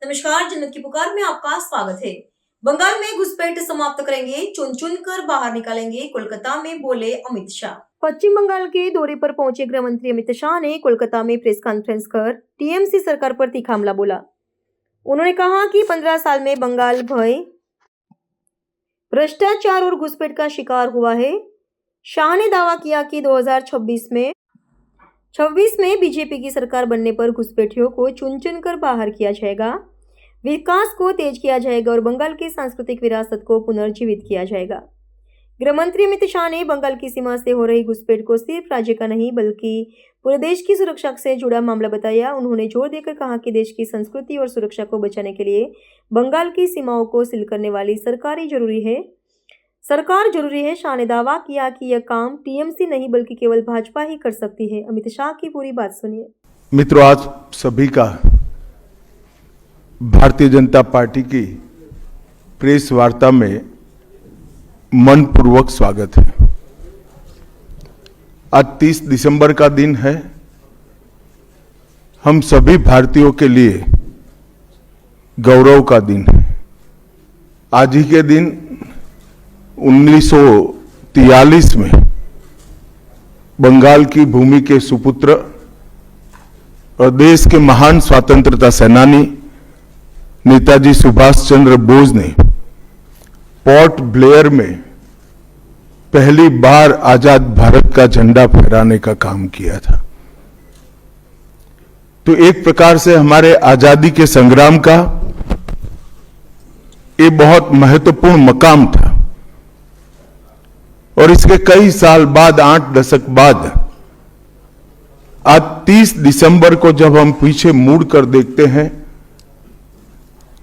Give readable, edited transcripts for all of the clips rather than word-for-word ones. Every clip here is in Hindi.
नमस्कार, जनमत की पुकार में आपका स्वागत है। बंगाल में घुसपैठ समाप्त करेंगे, चुन चुन कर बाहर निकालेंगे, कोलकाता में बोले अमित शाह। पश्चिम बंगाल के दौरे पर पहुंचे गृह मंत्री अमित शाह ने कोलकाता में प्रेस कॉन्फ्रेंस कर टीएमसी सरकार पर तीखा हमला बोला। उन्होंने कहा कि 15 साल में बंगाल भय, भ्रष्टाचार और घुसपैठ का शिकार हुआ है। शाह ने दावा किया कि 2026 में बीजेपी की सरकार बनने पर घुसपैठियों को चुन चुन कर बाहर किया जाएगा, विकास को तेज किया जाएगा और बंगाल की सांस्कृतिक विरासत को पुनर्जीवित किया जाएगा। गृह मंत्री अमित शाह ने बंगाल की सीमा से हो रही घुसपैठ को सिर्फ राज्य का नहीं बल्कि पूरे देश की सुरक्षा से जुड़ा मामला बताया। उन्होंने जोर देकर कहा कि देश की संस्कृति और सुरक्षा को बचाने के लिए बंगाल की सीमाओं को सील करने वाली सरकार जरूरी है। शाह ने दावा किया कि यह काम टीएमसी नहीं बल्कि केवल भाजपा ही कर सकती है। अमित शाह की पूरी बात सुनिए। मित्रों, आज सभी का भारतीय जनता पार्टी की प्रेस वार्ता में मनपूर्वक स्वागत है। आज 30 दिसंबर का दिन है। हम सभी भारतीयों के लिए गौरव का दिन है। आज ही के दिन 1943 में बंगाल की भूमि के सुपुत्र और देश के महान स्वतंत्रता सेनानी नेताजी सुभाष चंद्र बोस ने पोर्ट ब्लेयर में पहली बार आजाद भारत का झंडा फहराने का काम किया था। तो एक प्रकार से हमारे आजादी के संग्राम का ये बहुत महत्वपूर्ण मकाम था। और इसके कई साल बाद, 8 दशक बाद, आज 30 दिसंबर को जब हम पीछे मुड़ कर देखते हैं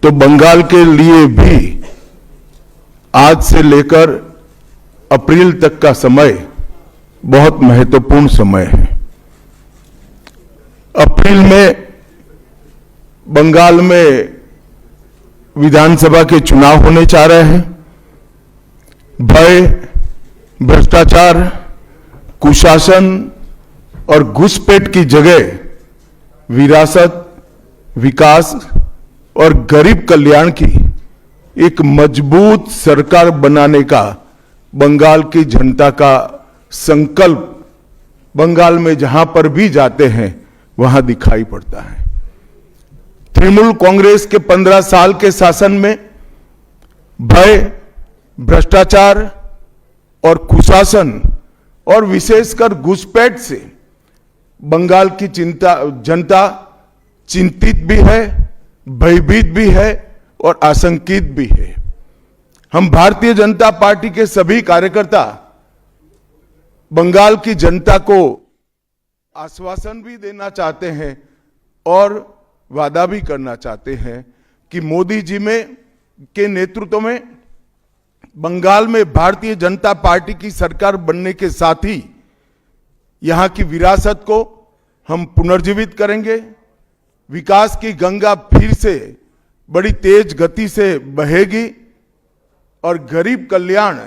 तो बंगाल के लिए भी आज से लेकर अप्रैल तक का समय बहुत महत्वपूर्ण समय है। अप्रैल में बंगाल में विधानसभा के चुनाव होने जा रहे हैं। भय, भ्रष्टाचार, कुशासन और घुसपैठ की जगह विरासत, विकास और गरीब कल्याण की एक मजबूत सरकार बनाने का बंगाल की जनता का संकल्प बंगाल में जहां पर भी जाते हैं वहां दिखाई पड़ता है। तृणमूल कांग्रेस के 15 साल के शासन में भय, भ्रष्टाचार और कुशासन और विशेषकर घुसपैठ से बंगाल की जनता चिंतित भी है, भयभीत भी है और आशंकित भी है। हम भारतीय जनता पार्टी के सभी कार्यकर्ता बंगाल की जनता को आश्वासन भी देना चाहते हैं और वादा भी करना चाहते हैं कि मोदी जी के नेतृत्व में बंगाल में भारतीय जनता पार्टी की सरकार बनने के साथ ही यहां की विरासत को हम पुनर्जीवित करेंगे। विकास की गंगा फिर से बड़ी तेज गति से बहेगी और गरीब कल्याण,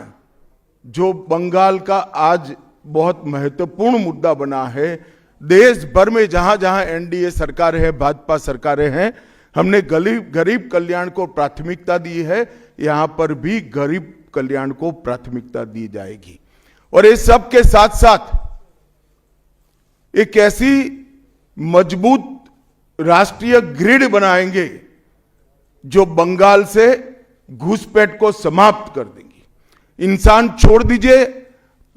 जो बंगाल का आज बहुत महत्वपूर्ण मुद्दा बना है, देश भर में जहां जहां एनडीए सरकार है, भाजपा सरकारें हैं, हमने गरीब कल्याण को प्राथमिकता दी है। यहां पर भी गरीब कल्याण को प्राथमिकता दी जाएगी। और इस सब के साथ साथ एक ऐसी मजबूत राष्ट्रीय ग्रिड बनाएंगे जो बंगाल से घुसपैठ को समाप्त कर देंगी। इंसान छोड़ दीजिए,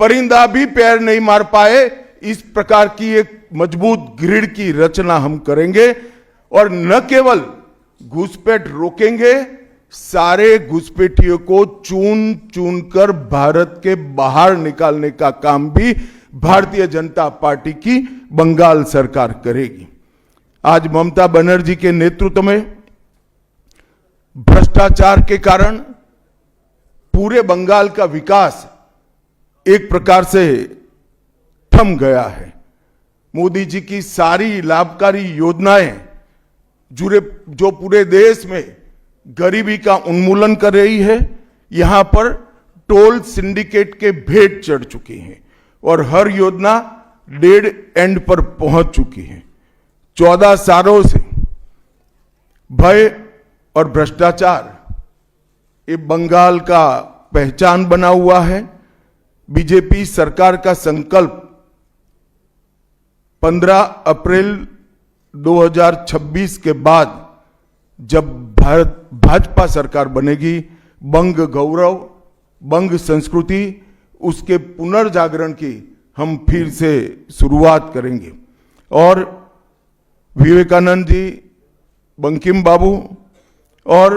परिंदा भी पैर नहीं मार पाए, इस प्रकार की एक मजबूत ग्रिड की रचना हम करेंगे। और न केवल घुसपैठ रोकेंगे, सारे घुसपैठियों को चुन चुन कर भारत के बाहर निकालने का काम भी भारतीय जनता पार्टी की बंगाल सरकार करेगी। आज ममता बनर्जी के नेतृत्व में भ्रष्टाचार के कारण पूरे बंगाल का विकास एक प्रकार से थम गया है। मोदी जी की सारी लाभकारी योजनाएं जो पूरे देश में गरीबी का उन्मूलन कर रही है, यहां पर टोल सिंडिकेट के भेंट चढ़ चुकी हैं और हर योजना डेड एंड पर पहुंच चुकी है। 14 सालों से भय, और भ्रष्टाचार ये बंगाल का पहचान बना हुआ है। बीजेपी सरकार का संकल्प 15 अप्रैल 2026 के बाद जब भाजपा सरकार बनेगी, बंग गौरव, बंग संस्कृति, उसके पुनर्जागरण की हम फिर से शुरुआत करेंगे। और विवेकानंद जी, बंकिम बाबू और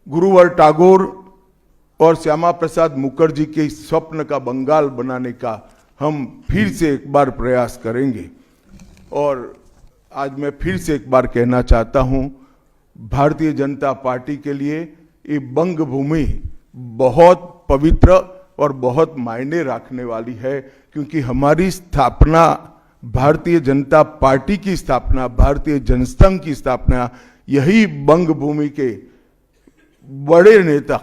गुरुवर टैगोर और श्यामा प्रसाद मुखर्जी के स्वप्न का बंगाल बनाने का हम फिर से एक बार प्रयास करेंगे। और आज मैं फिर से एक बार कहना चाहता हूं, भारतीय जनता पार्टी के लिए ये बंग भूमि बहुत पवित्र और बहुत मायने रखने वाली है, क्योंकि हमारी स्थापना, भारतीय जनता पार्टी की स्थापना, भारतीय जनसंघ की स्थापना यही बंग भूमि के बड़े नेता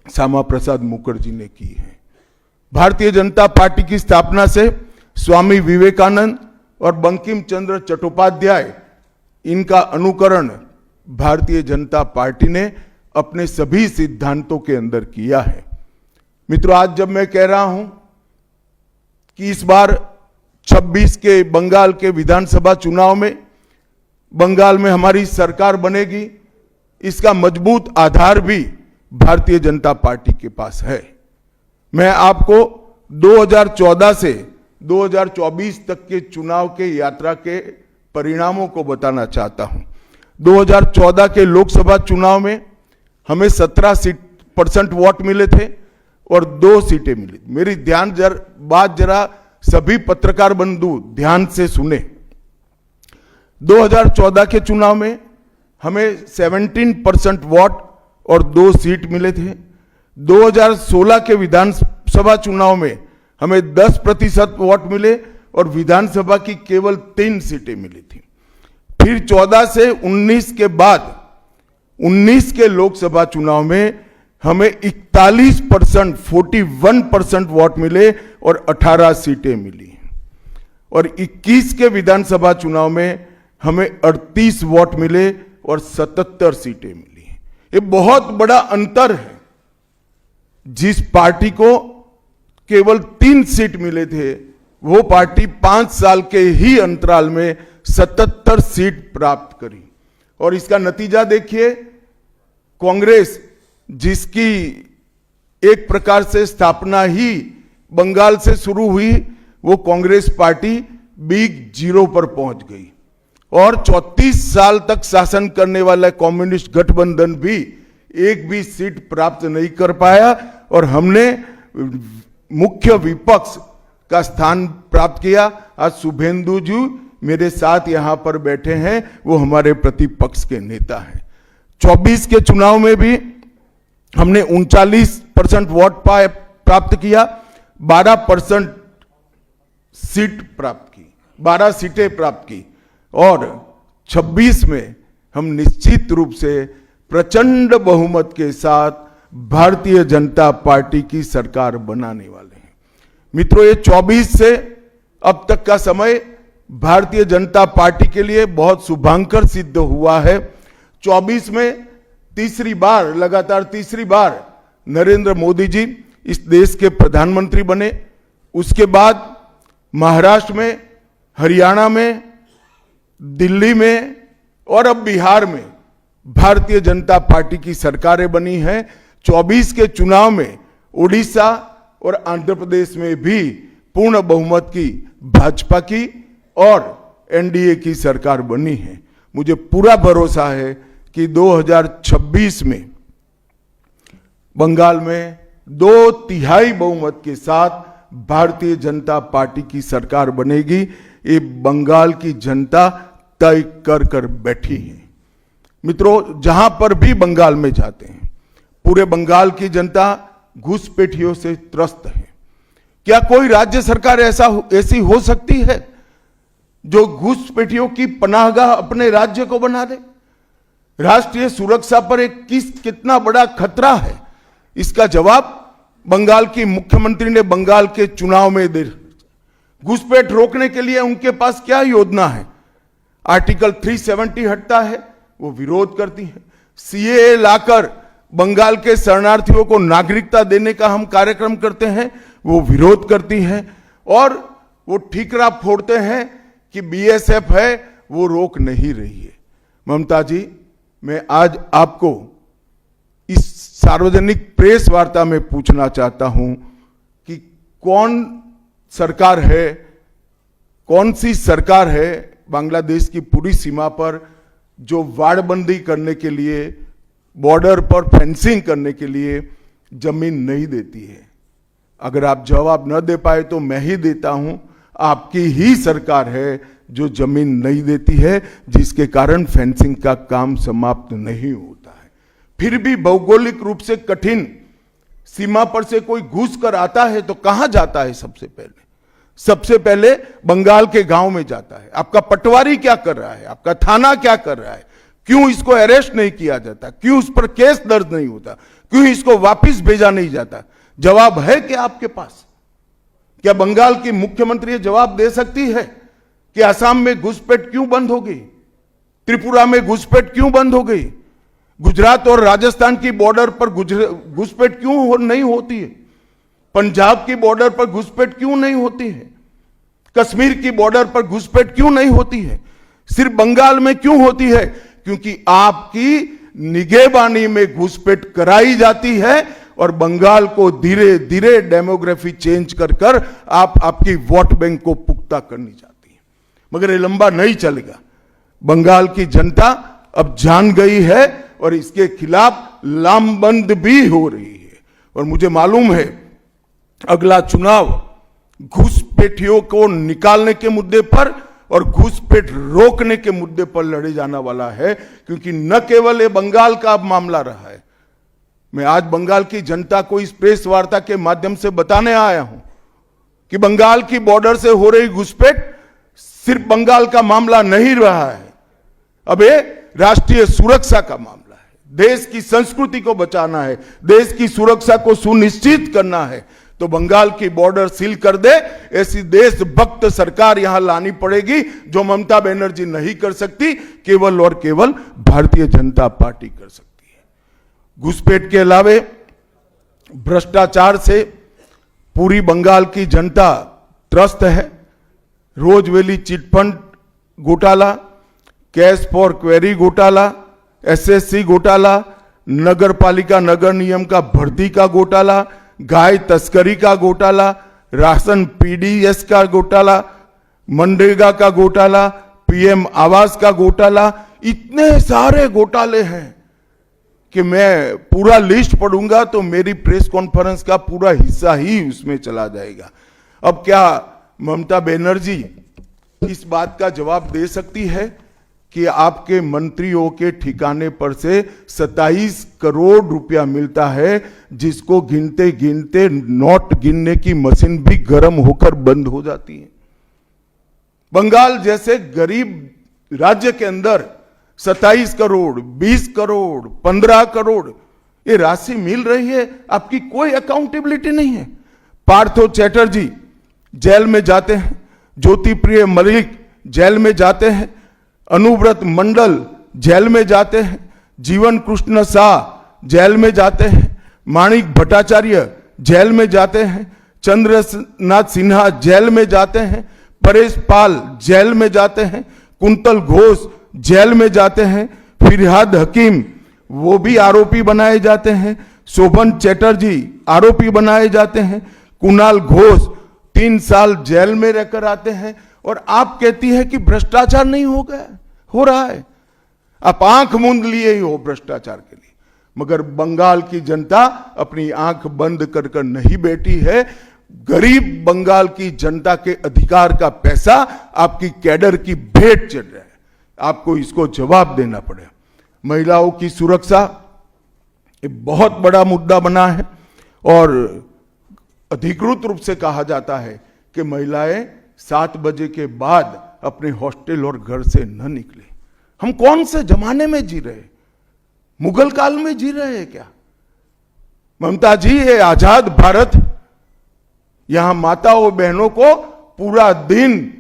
श्यामा प्रसाद मुखर्जी ने की है। भारतीय जनता पार्टी की स्थापना से स्वामी विवेकानंद और बंकिम चंद्र चट्टोपाध्याय, इनका अनुकरण भारतीय जनता पार्टी ने अपने सभी सिद्धांतों के अंदर किया है। मित्रों, आज जब मैं कह रहा हूं कि इस बार 26 के बंगाल के विधानसभा चुनाव में बंगाल में हमारी सरकार बनेगी, इसका मजबूत आधार भी भारतीय जनता पार्टी के पास है। मैं आपको 2014 से 2024 तक के चुनाव के यात्रा के परिणामों को बताना चाहता हूं। 2014 के लोकसभा चुनाव में हमें 17% वोट मिले थे और 2 सीटें मिली। मेरी बात जरा सभी पत्रकार बंधु ध्यान से सुने। 2014 के चुनाव में हमें 17% वोट और 2 सीट मिले थे। 2016 के विधानसभा चुनाव में हमें 10% वोट मिले और विधानसभा की केवल 3 सीटें मिली थी। फिर 14 से 19 के बाद 19 के लोकसभा चुनाव में हमें 41% वोट मिले और 18 सीटें मिली। और 21 के विधानसभा चुनाव में हमें 38 वोट मिले और 77 सीटें मिली। ये बहुत बड़ा अंतर है। जिस पार्टी को केवल 3 सीट मिले थे, वो पार्टी 5 साल के ही अंतराल में 77 सीट प्राप्त करी। और इसका नतीजा देखिए, कांग्रेस, जिसकी एक प्रकार से स्थापना ही बंगाल से शुरू हुई, वो कांग्रेस पार्टी बिग जीरो पर पहुंच गई। और 34 साल तक शासन करने वाला कम्युनिस्ट गठबंधन भी एक भी सीट प्राप्त नहीं कर पाया और हमने मुख्य विपक्ष का स्थान प्राप्त किया। आज शुभेंदु जी मेरे साथ यहां पर बैठे हैं, वो हमारे प्रतिपक्ष के नेता हैं। 24 के चुनाव में भी हमने 39% वोट प्राप्त किया, 12% सीट प्राप्त की, 12 सीटें प्राप्त की। और 26 में हम निश्चित रूप से प्रचंड बहुमत के साथ भारतीय जनता पार्टी की सरकार बनाने वाले हैं। मित्रों, ये 24 से अब तक का समय भारतीय जनता पार्टी के लिए बहुत शुभांकर सिद्ध हुआ है। 24 में लगातार तीसरी बार नरेंद्र मोदी जी इस देश के प्रधानमंत्री बने। उसके बाद महाराष्ट्र में, हरियाणा में, दिल्ली में और अब बिहार में भारतीय जनता पार्टी की सरकारें बनी हैं। 24 के चुनाव में उड़ीसा और आंध्र प्रदेश में भी पूर्ण बहुमत की भाजपा की और एनडीए की सरकार बनी है। मुझे पूरा भरोसा है कि 2026 में बंगाल में 2/3 बहुमत के साथ भारतीय जनता पार्टी की सरकार बनेगी। ये बंगाल की जनता तय कर बैठी है। मित्रों, जहां पर भी बंगाल में जाते हैं, पूरे बंगाल की जनता घुसपैठियों से त्रस्त है। क्या कोई राज्य सरकार ऐसी हो सकती है जो घुसपैठियों की पनाहगाह अपने राज्य को बना दे? राष्ट्रीय सुरक्षा पर एक कितना बड़ा खतरा है, इसका जवाब बंगाल की मुख्यमंत्री ने बंगाल के चुनाव में दे। घुसपैठ रोकने के लिए उनके पास क्या योजना है? आर्टिकल 370 हटता है, वो विरोध करती है। सीएए लाकर बंगाल के शरणार्थियों को नागरिकता देने का हम कार्यक्रम करते हैं, वो विरोध करती है और वो ठीकरा फोड़ते हैं कि बीएसएफ है वो रोक नहीं रही है। ममता जी, मैं आज आपको इस सार्वजनिक प्रेस वार्ता में पूछना चाहता हूं कि कौन सी सरकार है बांग्लादेश की पूरी सीमा पर जो वाड़बंदी करने के लिए, बॉर्डर पर फेंसिंग करने के लिए जमीन नहीं देती है। अगर आप जवाब न दे पाए तो मैं ही देता हूं, आपकी ही सरकार है जो जमीन नहीं देती है, जिसके कारण फेंसिंग का काम समाप्त नहीं होता है। फिर भी भौगोलिक रूप से कठिन सीमा पर से कोई घुस कर आता है तो कहां जाता है? सबसे पहले बंगाल के गांव में जाता है। आपका पटवारी क्या कर रहा है? आपका थाना क्या कर रहा है? क्यों इसको अरेस्ट नहीं किया जाता? क्यों उस पर केस दर्ज नहीं होता? क्यों इसको वापस भेजा नहीं जाता? जवाब है क्या आपके पास? क्या बंगाल की मुख्यमंत्री जवाब दे सकती है कि असम में घुसपैठ क्यों बंद हो गई? त्रिपुरा में घुसपैठ क्यों बंद हो गई? गुजरात और राजस्थान की बॉर्डर पर घुसपैठ क्यों नहीं होती है? पंजाब की बॉर्डर पर घुसपैठ क्यों नहीं होती है? कश्मीर की बॉर्डर पर घुसपैठ क्यों नहीं होती है? सिर्फ बंगाल में क्यों होती है? क्योंकि आपकी निगहबानी में घुसपैठ कराई जाती है और बंगाल को धीरे धीरे डेमोग्राफी चेंज कर आप आपकी वोट बैंक को पुख्ता करनी चाहती है। मगर ये लंबा नहीं चलेगा। बंगाल की जनता अब जान गई है और इसके खिलाफ लामबंद भी हो रही है। और मुझे मालूम है अगला चुनाव घुसपैठियों को निकालने के मुद्दे पर और घुसपैठ रोकने के मुद्दे पर लड़े जाने वाला है, क्योंकि न केवल ये बंगाल का अब मामला रहा है। मैं आज बंगाल की जनता को इस प्रेस वार्ता के माध्यम से बताने आया हूं कि बंगाल की बॉर्डर से हो रही घुसपैठ सिर्फ बंगाल का मामला नहीं रहा है, अब ये राष्ट्रीय सुरक्षा का मामला है। देश की संस्कृति को बचाना है, देश की सुरक्षा को सुनिश्चित करना है, तो बंगाल की बॉर्डर सील कर दे, ऐसी देशभक्त सरकार यहां लानी पड़ेगी जो ममता बनर्जी नहीं कर सकती, केवल और केवल भारतीय जनता पार्टी कर सकती है। घुसपैठ के अलावे भ्रष्टाचार से पूरी बंगाल की जनता त्रस्त है। रोजवेली चिटफंड घोटाला, कैश फॉर क्वेरी घोटाला, एसएससी घोटाला, नगर पालिका नगर नियम का भर्ती का घोटाला, गाय तस्करी का घोटाला, राशन पीडीएस का घोटाला, मनरेगा का घोटाला, पीएम आवास का घोटाला, इतने सारे घोटाले हैं कि मैं पूरा लिस्ट पढ़ूंगा तो मेरी प्रेस कॉन्फ्रेंस का पूरा हिस्सा ही उसमें चला जाएगा। अब क्या ममता बनर्जी इस बात का जवाब दे सकती है कि आपके मंत्रियों के ठिकाने पर से 27 करोड़ रुपया मिलता है, जिसको गिनते गिनते नोट गिनने की मशीन भी गर्म होकर बंद हो जाती है? बंगाल जैसे गरीब राज्य के अंदर 27 करोड़, 20 करोड़, 15 करोड़ ये राशि मिल रही है, आपकी कोई अकाउंटेबिलिटी नहीं है। पार्थो चैटर्जी जेल में जाते हैं, ज्योति प्रिय मलिक जेल में जाते हैं, अनुव्रत मंडल जेल में जाते हैं, जीवन कृष्ण शाह जेल में जाते हैं, माणिक भट्टाचार्य जेल में जाते हैं, चंद्रनाथ सिन्हा जेल में जाते हैं, परेश पाल जेल में जाते हैं, कुंतल घोष जेल में जाते हैं, फिरहाद हकीम वो भी आरोपी बनाए जाते हैं, शोभन चैटर्जी आरोपी बनाए जाते हैं, कुणाल घोष 3 साल जेल में रहकर आते हैं, और आप कहती है कि भ्रष्टाचार नहीं हो गया, हो रहा है। आप आंख मूंद लिए ही हो भ्रष्टाचार के लिए, मगर बंगाल की जनता अपनी आंख बंद कर कर नहीं बैठी है। गरीब बंगाल की जनता के अधिकार का पैसा आपकी कैडर की भेंट चढ़ रहा है, आपको इसको जवाब देना पड़ेगा। महिलाओं की सुरक्षा ये बहुत बड़ा मुद्दा बना है और अधिकृत रूप से कहा जाता है कि महिलाएं 7 बजे के बाद अपने हॉस्टल और घर से न निकले। हम कौन से जमाने में जी रहे? मुगल काल में जी रहे हैं क्या? ममता जी, ये आजाद भारत, यहां माताओं बहनों को पूरा दिन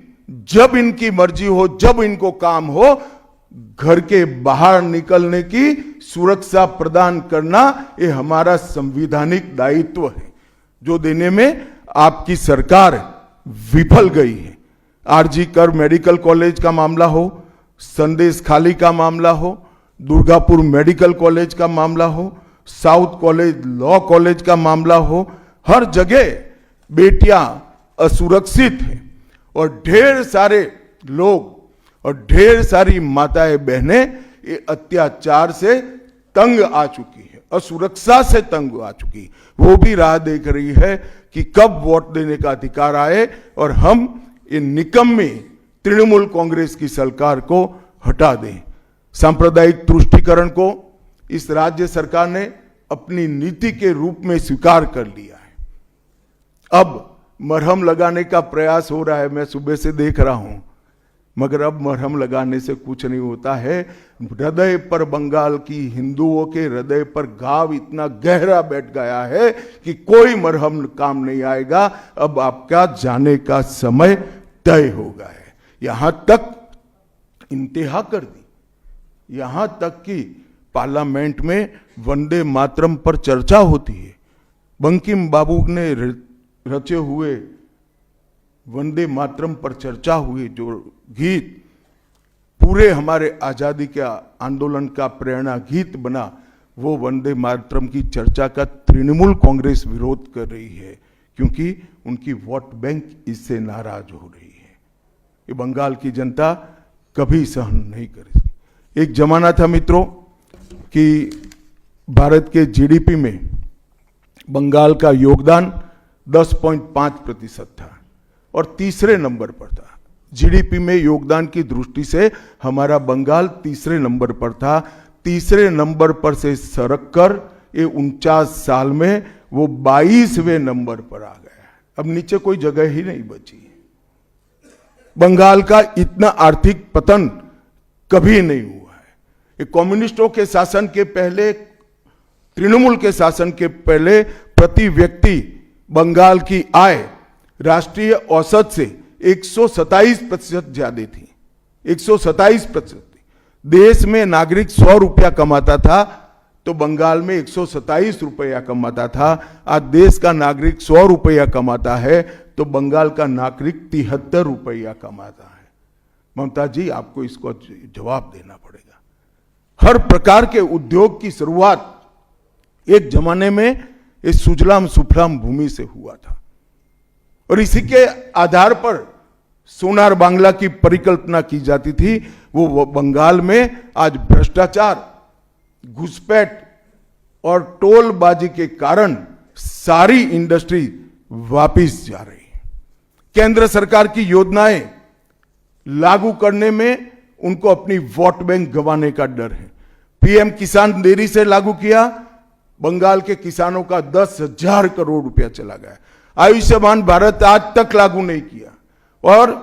जब इनकी मर्जी हो, जब इनको काम हो, घर के बाहर निकलने की सुरक्षा प्रदान करना ये हमारा संवैधानिक दायित्व है, जो देने में आपकी सरकार विफल गई है। आरजी कर मेडिकल कॉलेज का मामला हो, संदेश खाली का मामला हो, दुर्गापुर मेडिकल कॉलेज का मामला हो, साउथ कॉलेज लॉ कॉलेज का मामला हो, हर जगह बेटियां असुरक्षित हैं और ढेर सारे लोग और ढेर सारी माताएं बहनें ये अत्याचार से तंग आ चुकी है, असुरक्षा से तंग आ चुकी, वो भी राह देख रही है कि कब वोट देने का अधिकार आए और हम ये निकम्मी तृणमूल कांग्रेस की सरकार को हटा दें। सांप्रदायिक तुष्टीकरण को इस राज्य सरकार ने अपनी नीति के रूप में स्वीकार कर लिया है। अब मरहम लगाने का प्रयास हो रहा है, मैं सुबह से देख रहा हूं, मगर अब मरहम लगाने से कुछ नहीं होता है। हृदय पर, बंगाल की हिंदुओं के हृदय पर घाव इतना गहरा बैठ गया है कि कोई मरहम काम नहीं आएगा। अब आपका जाने का समय तय हो गया है। यहां तक इंतहा कर दी, यहां तक कि पार्लियामेंट में वंदे मातरम पर चर्चा होती है। बंकिम बाबू ने रचे हुए वंदे मातरम पर चर्चा हुई, जो गीत पूरे हमारे आजादी के आंदोलन का प्रेरणा गीत बना, वो वंदे मातरम की चर्चा का तृणमूल कांग्रेस विरोध कर रही है, क्योंकि उनकी वोट बैंक इससे नाराज हो रही है। ये बंगाल की जनता कभी सहन नहीं करेगी। एक जमाना था मित्रों कि भारत के जीडीपी में बंगाल का योगदान 10.5% था और तीसरे नंबर पर था। जीडीपी में योगदान की दृष्टि से हमारा बंगाल तीसरे नंबर पर था। तीसरे नंबर पर से सरक कर ये 49 साल में वो 22वें नंबर पर आ गया। अब नीचे कोई जगह ही नहीं बची। बंगाल का इतना आर्थिक पतन कभी नहीं हुआ है। ये कम्युनिस्टों के शासन के पहले, तृणमूल के शासन के पहले प्रति व्यक्ति बंगाल की आय राष्ट्रीय औसत से 127% ज्यादा थी। 127%। देश में नागरिक 100 रुपया कमाता था तो बंगाल में 127 रुपया कमाता था। आज देश का नागरिक 100 रुपया कमाता है तो बंगाल का नागरिक 73 रुपया कमाता है। ममता जी, आपको इसको जवाब देना पड़ेगा। हर प्रकार के उद्योग की शुरुआत एक जमाने में इस सुजलाम सुफलाम भूमि से हुआ था और इसी के आधार पर सोनार बांग्ला की परिकल्पना की जाती थी। वो बंगाल में आज भ्रष्टाचार, घुसपैठ और टोलबाजी के कारण सारी इंडस्ट्री वापिस जा रही है। केंद्र सरकार की योजनाएं लागू करने में उनको अपनी वोट बैंक गंवाने का डर है। पीएम किसान देरी से लागू किया, बंगाल के किसानों का 10,000 करोड़ रुपया चला गया। आयुष्मान भारत आज तक लागू नहीं किया और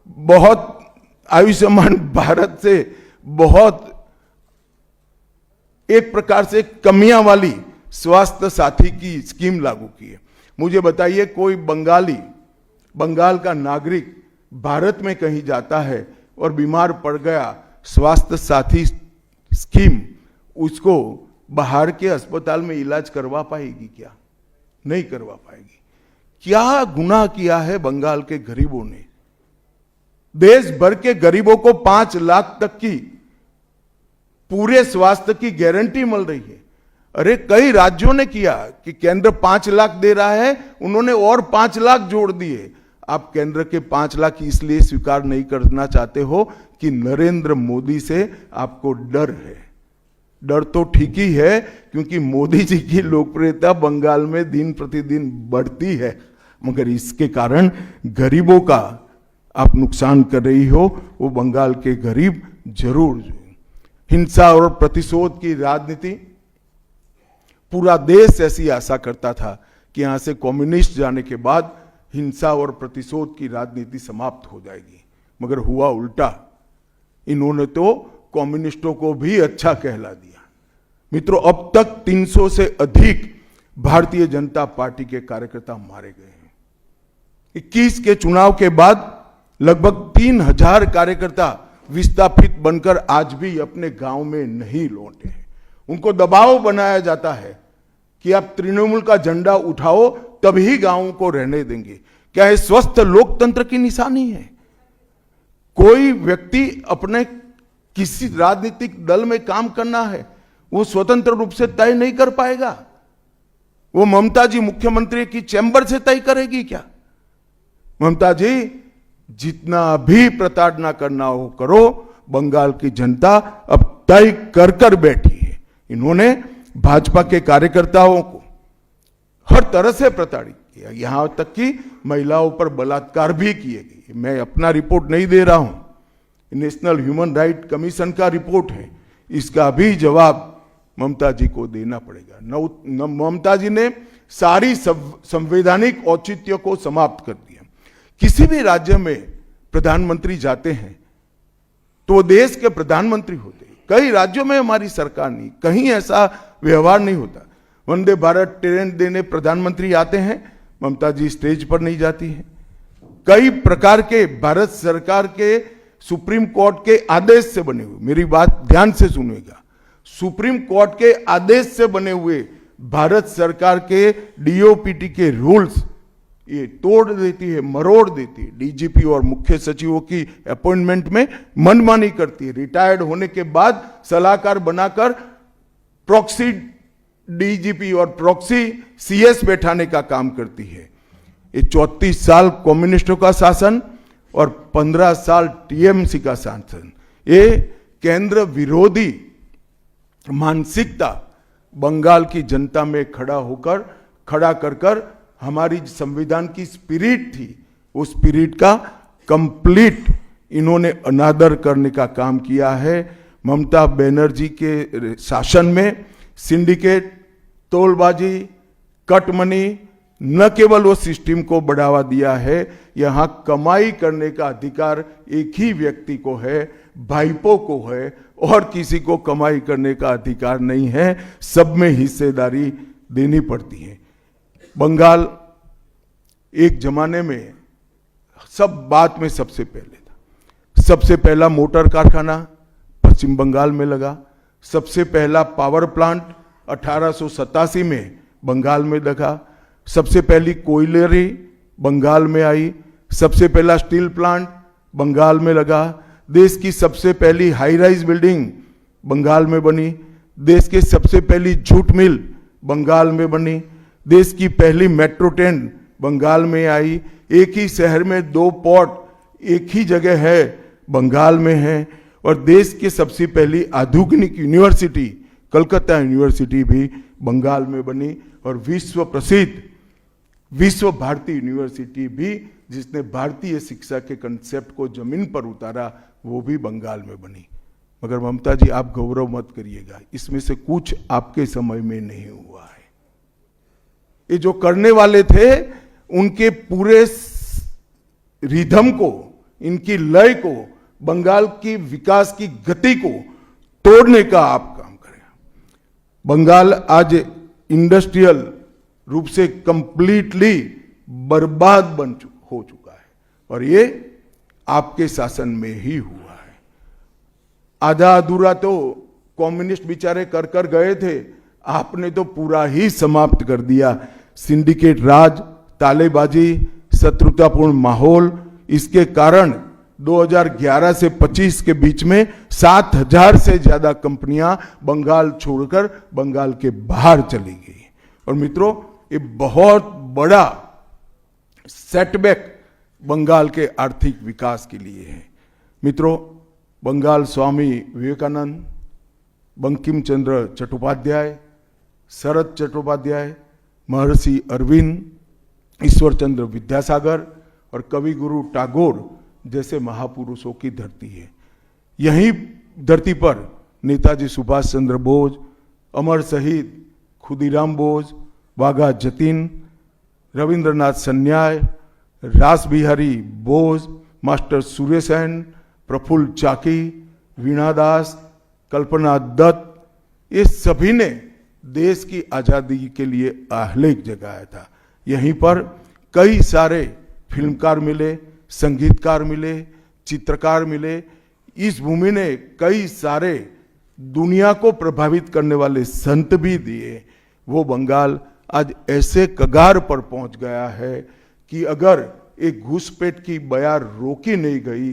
बहुत आयुष्मान भारत से बहुत एक प्रकार से कमियां वाली स्वास्थ्य साथी की स्कीम लागू की है। मुझे बताइए, कोई बंगाली, बंगाल का नागरिक भारत में कहीं जाता है और बीमार पड़ गया, स्वास्थ्य साथी स्कीम उसको बाहर के अस्पताल में इलाज करवा पाएगी क्या? नहीं करवा पाएगी। क्या गुनाह किया है बंगाल के गरीबों ने? देश भर के गरीबों को 5 लाख तक की पूरे स्वास्थ्य की गारंटी मिल रही है। अरे कई राज्यों ने किया कि केंद्र 5 लाख दे रहा है, उन्होंने और 5 लाख जोड़ दिए। आप केंद्र के 5 लाख इसलिए स्वीकार नहीं करना चाहते हो कि नरेंद्र मोदी से आपको डर है। डर तो ठीक ही है, क्योंकि मोदी जी की लोकप्रियता बंगाल में दिन प्रतिदिन बढ़ती है, मगर इसके कारण गरीबों का आप नुकसान कर रही हो। वो बंगाल के गरीब जरूर। हिंसा और प्रतिशोध की राजनीति, पूरा देश ऐसी आशा करता था कि यहां से कम्युनिस्ट जाने के बाद हिंसा और प्रतिशोध की राजनीति समाप्त हो जाएगी, मगर हुआ उल्टा। इन्होंने तो कम्युनिस्टों को भी अच्छा कहला दिया। मित्रों, अब तक 300 से अधिक भारतीय जनता पार्टी के कार्यकर्ता मारे गए हैं। 21 के चुनाव के बाद लगभग 3000 कार्यकर्ता विस्थापित बनकर आज भी अपने गांव में नहीं लौटे हैं। उनको दबाव बनाया जाता है कि आप तृणमूल का झंडा उठाओ तभी गांवों को रहने देंगे। क्या ये स्वस्थ लोकतंत्र की निशानी है? कोई व्यक्ति अपने किसी राजनीतिक दल में काम करना है, वो स्वतंत्र रूप से तय नहीं कर पाएगा। वो ममता जी मुख्यमंत्री की चैम्बर से तय करेगी क्या? ममता जी, जितना भी प्रताड़ना करना हो करो, बंगाल की जनता अब तय कर कर बैठी है। इन्होंने भाजपा के कार्यकर्ताओं को हर तरह से प्रताड़ित किया, यहां तक कि महिलाओं पर बलात्कार भी किए गए। मैं अपना रिपोर्ट नहीं दे रहा हूं, नेशनल ह्यूमन राइट कमीशन का रिपोर्ट है। इसका भी जवाब ममता जी को देना पड़ेगा। ममता जी ने सारी संवैधानिक औचित्य को समाप्त कर दिया। किसी भी राज्य में प्रधानमंत्री जाते हैं तो वो देश के प्रधानमंत्री होते हैं। कई राज्यों में हमारी सरकार नहीं, कहीं ऐसा व्यवहार नहीं होता। वंदे भारत ट्रेन देने प्रधानमंत्री आते हैं, ममता जी स्टेज पर नहीं जाती हैं। कई प्रकार के भारत सरकार के सुप्रीम कोर्ट के आदेश से बने हुए, मेरी बात ध्यान से सुनिएगा, सुप्रीम कोर्ट के आदेश से बने हुए भारत सरकार के डीओपीटी के रूल्स ये तोड़ देती है, मरोड़ देती है। डीजीपी और मुख्य सचिवों की अपॉइंटमेंट में मनमानी करती है। रिटायर्ड होने के बाद सलाहकार बनाकर प्रॉक्सी डीजीपी और प्रॉक्सी सीएस बैठाने का काम करती है। ये 34 साल कम्युनिस्टों का शासन और 15 साल टीएमसी का शासन, ये केंद्र विरोधी मानसिकता बंगाल की जनता में खड़ा कर हमारी संविधान की स्पिरिट थी, उस स्पिरिट का कंप्लीट इन्होंने अनादर करने का काम किया है। ममता बनर्जी के शासन में सिंडिकेट, तोलबाजी, कटमनी, न केवल वो सिस्टम को बढ़ावा दिया है, यहां कमाई करने का अधिकार एक ही व्यक्ति को है, भाईपो को है, और किसी को कमाई करने का अधिकार नहीं है। सब में हिस्सेदारी देनी पड़ती है। बंगाल एक जमाने में सब बात में सबसे पहले था। सबसे पहला मोटर कारखाना पश्चिम बंगाल में लगा। सबसे पहला पावर प्लांट 1887 में बंगाल में लगा। सबसे पहली कोयलरी बंगाल में आई। सबसे पहला स्टील प्लांट बंगाल में लगा। देश की सबसे पहली हाई राइज बिल्डिंग बंगाल में बनी। देश की सबसे पहली जूट मिल बंगाल में बनी। देश की पहली मेट्रो ट्रेन बंगाल में आई। एक ही शहर में 2 पोर्ट एक ही जगह है, बंगाल में है। और देश की सबसे पहली आधुनिक यूनिवर्सिटी कलकत्ता यूनिवर्सिटी भी बंगाल में बनी। और विश्व प्रसिद्ध विश्व भारती यूनिवर्सिटी भी, जिसने भारतीय शिक्षा के कंसेप्ट को जमीन पर उतारा, वो भी बंगाल में बनी। मगर ममता जी, आप गौरव मत करिएगा, इसमें से कुछ आपके समय में नहीं हुआ है। ये जो करने वाले थे, उनके पूरे रिदम को, इनकी लय को, बंगाल की विकास की गति को तोड़ने का आप काम करें। बंगाल आज इंडस्ट्रियल रूप से कंप्लीटली बर्बाद हो चुका है, और ये आपके शासन में ही हुआ है। आधा अधूरा तो कम्युनिस्ट बेचारे कर गए थे, आपने तो पूरा ही समाप्त कर दिया। सिंडिकेट राज, तालेबाजी, शत्रुतापूर्ण माहौल, इसके कारण 2011 से 25 के बीच में 7000 से ज्यादा कंपनियां बंगाल छोड़कर बंगाल के बाहर चली गई। और मित्रों, ये बहुत बड़ा सेटबैक बंगाल के आर्थिक विकास के लिए है। मित्रों, बंगाल स्वामी विवेकानंद, बंकिम चंद्र चट्टोपाध्याय, शरद चट्टोपाध्याय, महर्षि अरविंद, ईश्वर चंद्र विद्यासागर और कवि गुरु टैगोर जैसे महापुरुषों की धरती है। यही धरती पर नेताजी सुभाष चंद्र बोस, अमर शहीद खुदीराम बोस, वाघा जतीन, रविंद्रनाथ सन्याय, रास बिहारी बोस, मास्टर सुरेशन, प्रफुल्ल चाकी, वीणा दास, कल्पना दत्त, ये सभी ने देश की आजादी के लिए आह्लेख जगाया था। यहीं पर कई सारे फिल्मकार मिले, संगीतकार मिले, चित्रकार मिले। इस भूमि ने कई सारे दुनिया को प्रभावित करने वाले संत भी दिए। वो बंगाल आज ऐसे कगार पर पहुंच गया है कि अगर एक घुसपैठ की बयार रोकी नहीं गई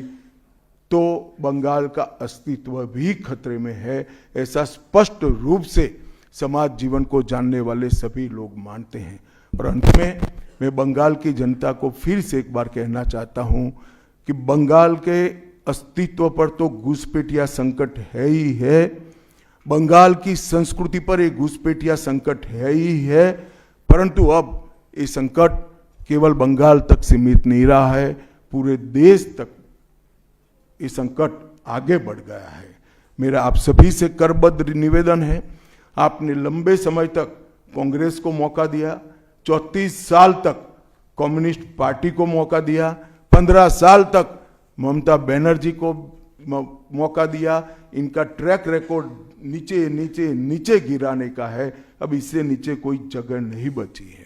तो बंगाल का अस्तित्व भी खतरे में है। ऐसा स्पष्ट रूप से समाज जीवन को जानने वाले सभी लोग मानते हैं। और अंत में मैं बंगाल की जनता को फिर से एक बार कहना चाहता हूं कि बंगाल के अस्तित्व पर तो घुसपैठिया संकट है ही है, बंगाल की संस्कृति पर एक घुसपैठिया संकट है ही है, परंतु अब ये संकट केवल बंगाल तक सीमित नहीं रहा है, पूरे देश तक ये संकट आगे बढ़ गया है। मेरा आप सभी से करबद्ध निवेदन है, आपने लंबे समय तक कांग्रेस को मौका दिया, 34 साल तक कम्युनिस्ट पार्टी को मौका दिया, 15 साल तक ममता बनर्जी को मौका दिया। इनका ट्रैक रिकॉर्ड नीचे नीचे नीचे गिराने का है, अब इससे नीचे कोई जगह नहीं बची है।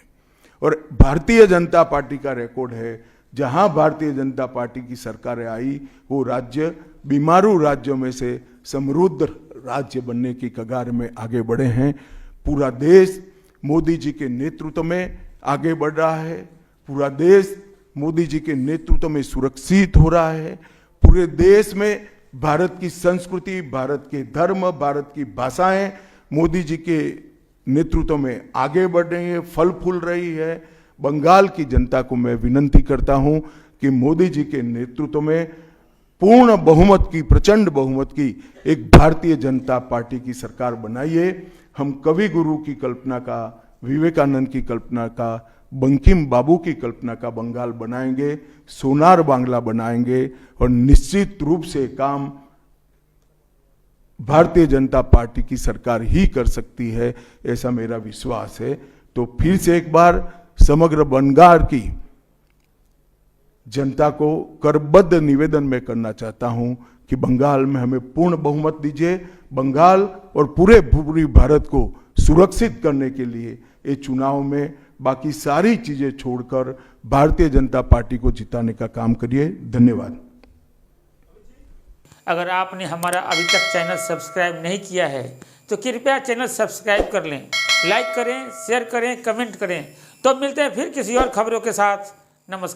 और भारतीय जनता पार्टी का रिकॉर्ड है, जहां भारतीय जनता पार्टी की सरकारें आई वो राज्य बीमारू राज्यों में से समृद्ध राज्य बनने की कगार में आगे बढ़े हैं। पूरा देश मोदी जी के नेतृत्व में आगे बढ़ रहा है, पूरा देश मोदी जी के नेतृत्व में सुरक्षित हो रहा है, पूरे देश में भारत की संस्कृति, भारत के धर्म, भारत की भाषाएं मोदी जी के नेतृत्व में आगे बढ़ रही है, फल फूल रही है। बंगाल की जनता को मैं विनती करता हूं कि मोदी जी के नेतृत्व में पूर्ण बहुमत की, प्रचंड बहुमत की एक भारतीय जनता पार्टी की सरकार बनाइए। हम कवि गुरु की कल्पना का, विवेकानंद की कल्पना का, बंकिम बाबू की कल्पना का बंगाल बनाएंगे, सोनार बांग्ला बनाएंगे और निश्चित रूप से काम भारतीय जनता पार्टी की सरकार ही कर सकती है, ऐसा मेरा विश्वास है। तो फिर से एक बार समग्र बंगाल की जनता को करबद्ध निवेदन में करना चाहता हूं कि बंगाल में हमें पूर्ण बहुमत दीजिए। बंगाल और पूरे भारत को सुरक्षित करने के लिए ये चुनाव में बाकी सारी चीजें छोड़कर भारतीय जनता पार्टी को जिताने का काम करिए। धन्यवाद। अगर आपने हमारा अभी तक चैनल सब्सक्राइब नहीं किया है तो कृपया चैनल सब्सक्राइब कर लें, लाइक करें, शेयर करें, कमेंट करें। तो मिलते हैं फिर किसी और खबरों के साथ। नमस्कार।